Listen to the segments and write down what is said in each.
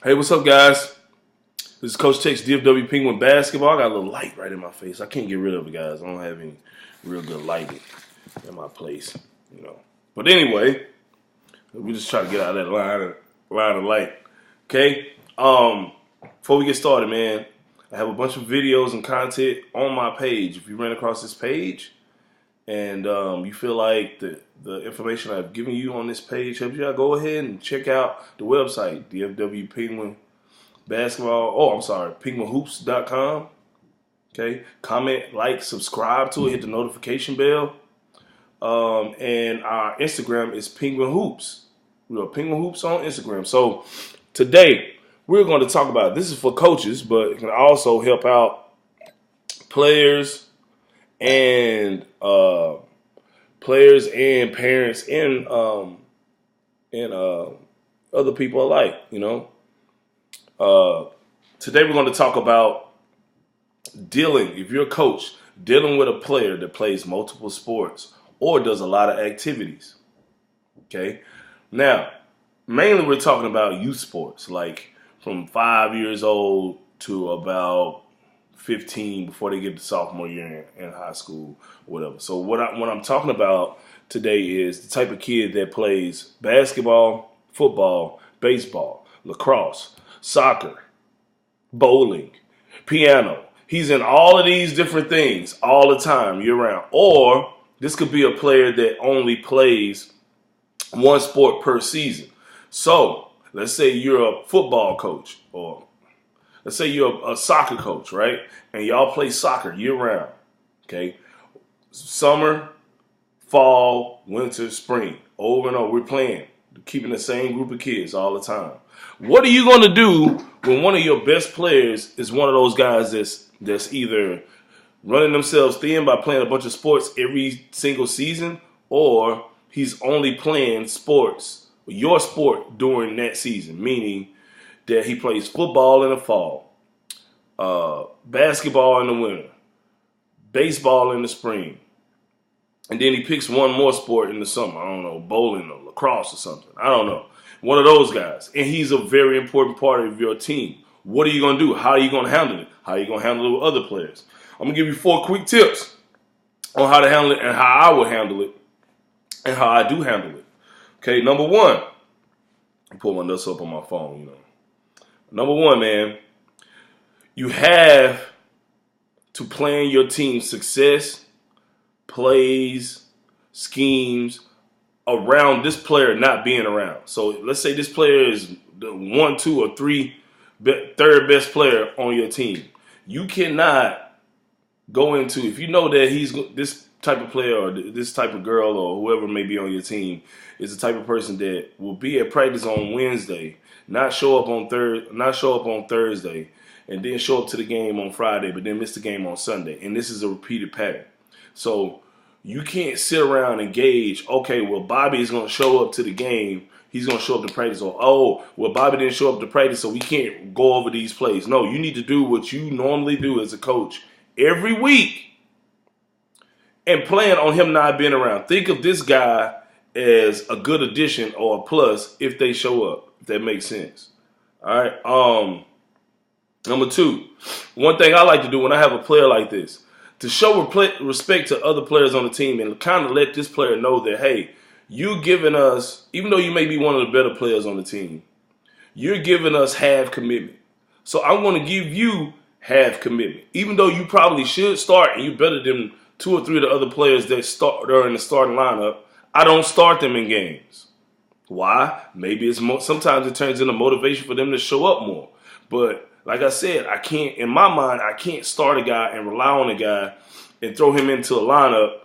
Hey, what's up, guys? This is Coach Tech's DFW Penguin basketball. I got a little light right in my face. I can't get rid of it, guys. I don't have any real good lighting in my place. But anyway, we just try to get out of that line of light. Okay. Before we get started, man, I have a bunch of videos and content on my page. If you ran across this page and you feel like the information I've given you on this page helps you out, go ahead and check out the website, DFW Penguin Basketball. Penguinhoops.com. Okay. Comment, like, subscribe to it, hit the notification bell. And our Instagram is Penguin Hoops. We are Penguin Hoops on Instagram. So today we're going to talk about, this is for coaches, but it can also help out players and parents and other people alike. Today we're going to talk about if you're a coach, dealing with a player that plays multiple sports or does a lot of activities. Okay. Now, mainly we're talking about youth sports, like from 5 years old to about 15 before they get to sophomore year in high school or whatever. So what I'm talking about today is the type of kid that plays basketball, football, baseball, lacrosse, soccer, bowling, piano. He's in all of these different things all the time, year round. Or this could be a player that only plays one sport per season. So let's say you're a football coach, or let's say you're a soccer coach, right? And y'all play soccer year round. Okay. Summer, fall, winter, spring. Over and over. We're playing, keeping the same group of kids all the time. What are you going to do when one of your best players is one of those guys that's either running themselves thin by playing a bunch of sports every single season, or he's only playing your sport during that season, meaning that he plays football in the fall, basketball in the winter, baseball in the spring, and then he picks one more sport in the summer. I don't know, bowling or lacrosse or something. I don't know. One of those guys. And he's a very important part of your team. What are you going to do? How are you going to handle it? How are you going to handle it with other players? I'm going to give you 4 quick tips on how to handle it and how I would handle it and how I do handle it. Okay, number 1. I pull my nuts up on my phone, Number 1, man, you have to plan your team's success, plays, schemes around this player not being around. So let's say this player is the 1, 2, or 3 third best player on your team. You cannot go into, if you know that he's this type of player or this type of girl or whoever may be on your team is the type of person that will be at practice on Wednesday, not show up on Thursday, and then show up to the game on Friday, but then miss the game on Sunday. And this is a repeated pattern. So you can't sit around and gauge, okay, well, Bobby is going to show up to the game. He's going to show up to practice. Or, Bobby didn't show up to practice, so we can't go over these plays. No, you need to do what you normally do as a coach every week and plan on him not being around. Think of this guy as a good addition or a plus if they show up, if that makes sense. All right. Number 2, one thing I like to do when I have a player like this, to show respect to other players on the team and kind of let this player know that, hey, you giving us, even though you may be one of the better players on the team, you're giving us half commitment. So I'm going to give you half commitment. Even though you probably should start and you're better than 2 or 3 of the other players that are in the starting lineup, I don't start them in games. Why? Maybe sometimes it turns into motivation for them to show up more. But like I said, in my mind, I can't start a guy and rely on a guy and throw him into a lineup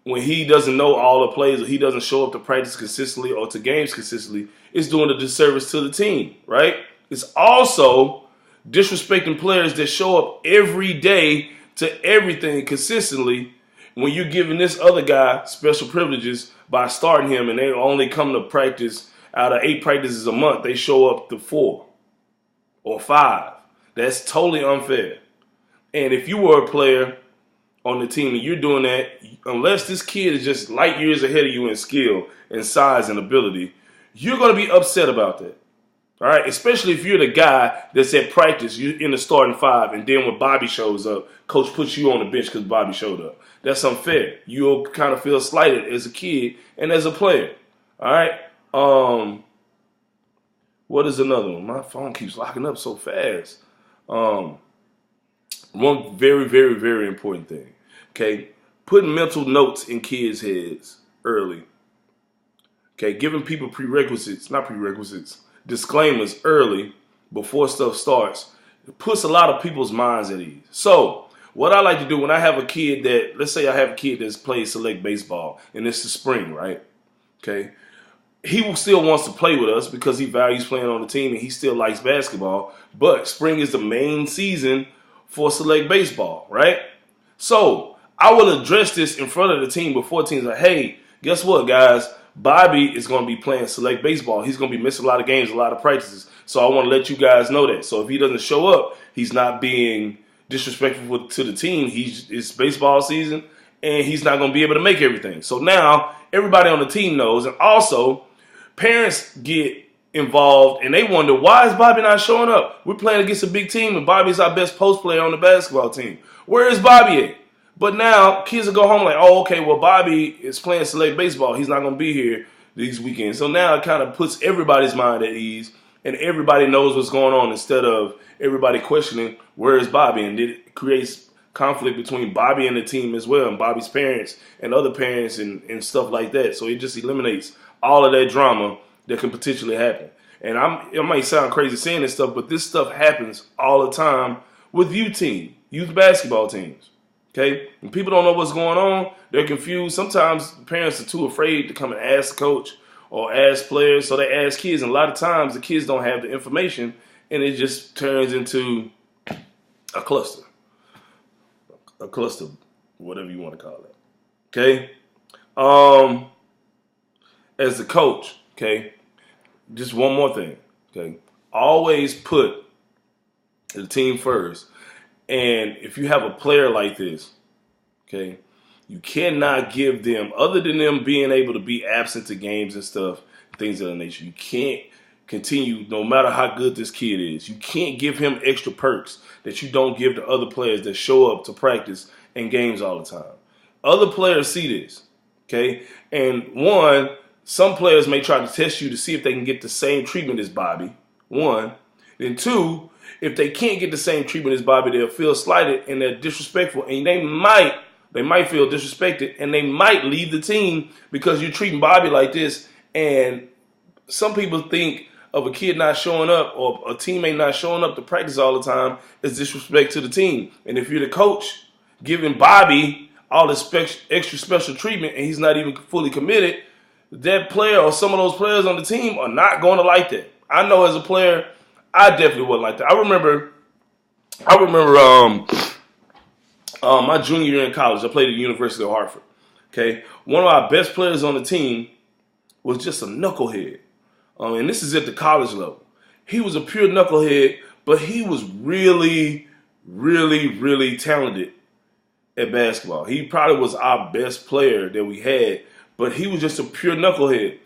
when he doesn't know all the plays or he doesn't show up to practice consistently or to games consistently. It's doing a disservice to the team, right? It's also disrespecting players that show up every day to everything consistently when you're giving this other guy special privileges by starting him and they only come to practice out of 8 practices a month. They show up to 4 or 5. That's totally unfair. And if you were a player on the team and you're doing that, unless this kid is just light years ahead of you in skill and size and ability, you're going to be upset about that. All right, especially if you're the guy that's at practice, you're in the starting five, and then when Bobby shows up, coach puts you on the bench because Bobby showed up. That's unfair. You'll kind of feel slighted as a kid and as a player. All right. What is another one? My phone keeps locking up so fast. One very, very, very important thing. Okay, putting mental notes in kids' heads early. Okay, giving people disclaimers early before stuff starts. It puts a lot of people's minds at ease. So, what I like to do when I have a kid let's say I have a kid that's played select baseball, and it's the spring, right? Okay, he still wants to play with us because he values playing on the team and he still likes basketball. But spring is the main season for select baseball, right? So I will address this in front of the team before teams like, hey, guess what, guys? Bobby is going to be playing select baseball. He's going to be missing a lot of games, a lot of practices. So I want to let you guys know that. So if he doesn't show up, he's not being disrespectful to the team. It's baseball season, and he's not going to be able to make everything. So now everybody on the team knows, and also parents get involved, and they wonder, why is Bobby not showing up? We're playing against a big team, and Bobby's our best post player on the basketball team. Where is Bobby at? But now kids will go home like, oh, okay, well, Bobby is playing select baseball. He's not going to be here these weekends. So now it kind of puts everybody's mind at ease, and everybody knows what's going on instead of everybody questioning, where is Bobby? And it creates conflict between Bobby and the team as well, and Bobby's parents and other parents and stuff like that. So it just eliminates all of that drama that can potentially happen. And it might sound crazy saying this stuff, but this stuff happens all the time with youth basketball teams. Okay? When people don't know what's going on, they're confused. Sometimes parents are too afraid to come and ask the coach or ask players, so they ask kids. And a lot of times the kids don't have the information, and it just turns into a cluster. A cluster, whatever you want to call it. Okay? As the coach, okay, just one more thing, okay? Always put the team first. And if you have a player like this, okay, you cannot give them, other than them being able to be absent to games and stuff, things of that nature, you can't continue, no matter how good this kid is, you can't give him extra perks that you don't give to other players that show up to practice and games all the time. Other players see this, okay? And one, some players may try to test you to see if they can get the same treatment as Bobby, one. And two, if they can't get the same treatment as Bobby, they'll feel slighted and they're disrespectful, and they might feel disrespected, and they might leave the team because you're treating Bobby like this. And some people think of a kid not showing up or a teammate not showing up to practice all the time as disrespect to the team. And if you're the coach giving Bobby all this extra special treatment and he's not even fully committed, that player or some of those players on the team are not going to like that. I know as a player, I definitely wasn't like that. I remember my junior year in college, I played at the University of Hartford. Okay, one of our best players on the team was just a knucklehead. And this is at the college level. He was a pure knucklehead, but he was really, really, really talented at basketball. He probably was our best player that we had, but he was just a pure knucklehead.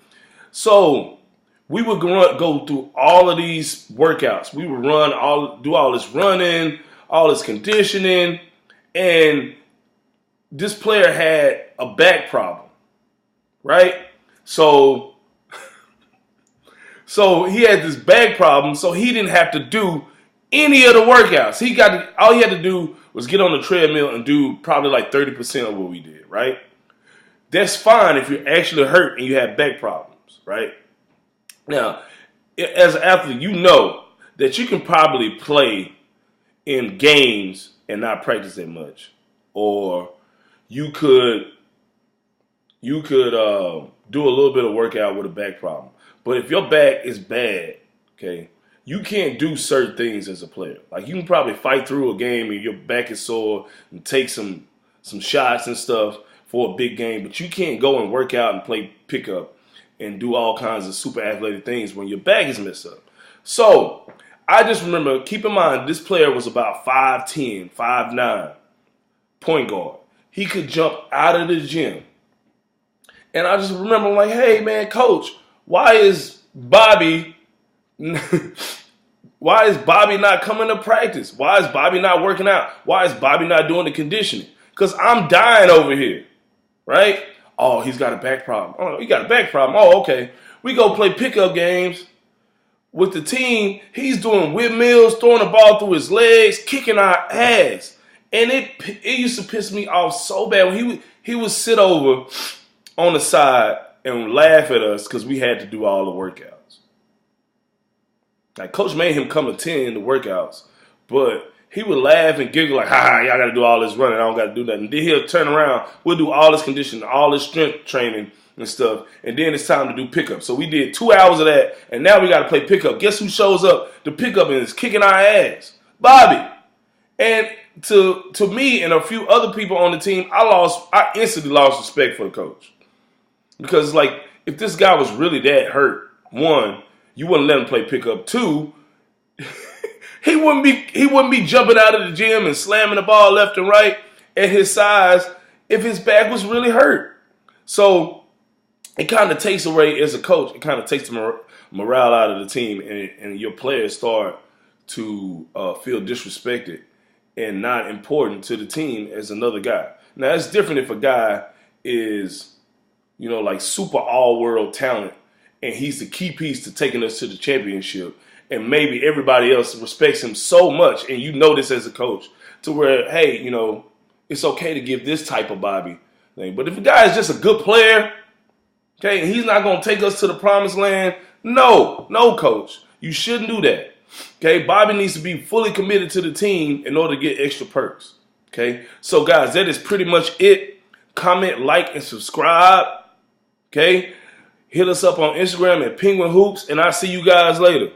So we would go through all of these workouts. We would do all this running, all this conditioning, and this player had a back problem, right? So he had this back problem, so he didn't have to do any of the workouts. All he had to do was get on the treadmill and do probably like 30% of what we did, right? That's fine if you're actually hurt and you have back problems, right? Now, as an athlete, you know that you can probably play in games and not practice that much, or you could do a little bit of workout with a back problem. But if your back is bad, okay, you can't do certain things as a player. Like, you can probably fight through a game and your back is sore and take some shots and stuff for a big game, but you can't go and work out and play pickup and do all kinds of super athletic things when your back is messed up. So I just remember, keep in mind, this player was about 5'10", 5'9", point guard. He could jump out of the gym. And I just remember, like, hey, man, coach, why is Bobby Why is Bobby not coming to practice? Why is Bobby not working out? Why is Bobby not doing the conditioning? Because I'm dying over here, right? Oh, he's got a back problem. Oh, he got a back problem. Oh, okay. We go play pickup games with the team. He's doing windmills, throwing the ball through his legs, kicking our ass. And it used to piss me off so bad when he would sit over on the side and laugh at us because we had to do all the workouts. Like, Coach made him come attend the workouts, but he would laugh and giggle like, ha, y'all got to do all this running. I don't got to do nothing. Then he'll turn around. We'll do all this conditioning, all this strength training and stuff, and then it's time to do pickup. So we did 2 hours of that, and now we got to play pickup. Guess who shows up to pickup and is kicking our ass? Bobby. And to me and a few other people on the team, I instantly lost respect for the coach. Because, like, if this guy was really that hurt, one, you wouldn't let him play pickup. Two, he wouldn't be jumping out of the gym and slamming the ball left and right at his size if his back was really hurt. So it kind of takes away, as a coach, it kind of takes the morale out of the team, and your players start to feel disrespected and not important to the team as another guy. Now, it's different if a guy is, like super all-world talent, and he's the key piece to taking us to the championship, and maybe everybody else respects him so much, and you know this as a coach, to where, hey, it's okay to give this type of Bobby thing. But if a guy is just a good player, okay, and he's not going to take us to the promised land, no, coach, you shouldn't do that. Okay, Bobby needs to be fully committed to the team in order to get extra perks. Okay, so guys, that is pretty much it. Comment, like, and subscribe. Okay, hit us up on Instagram at Penguinhoops, and I'll see you guys later.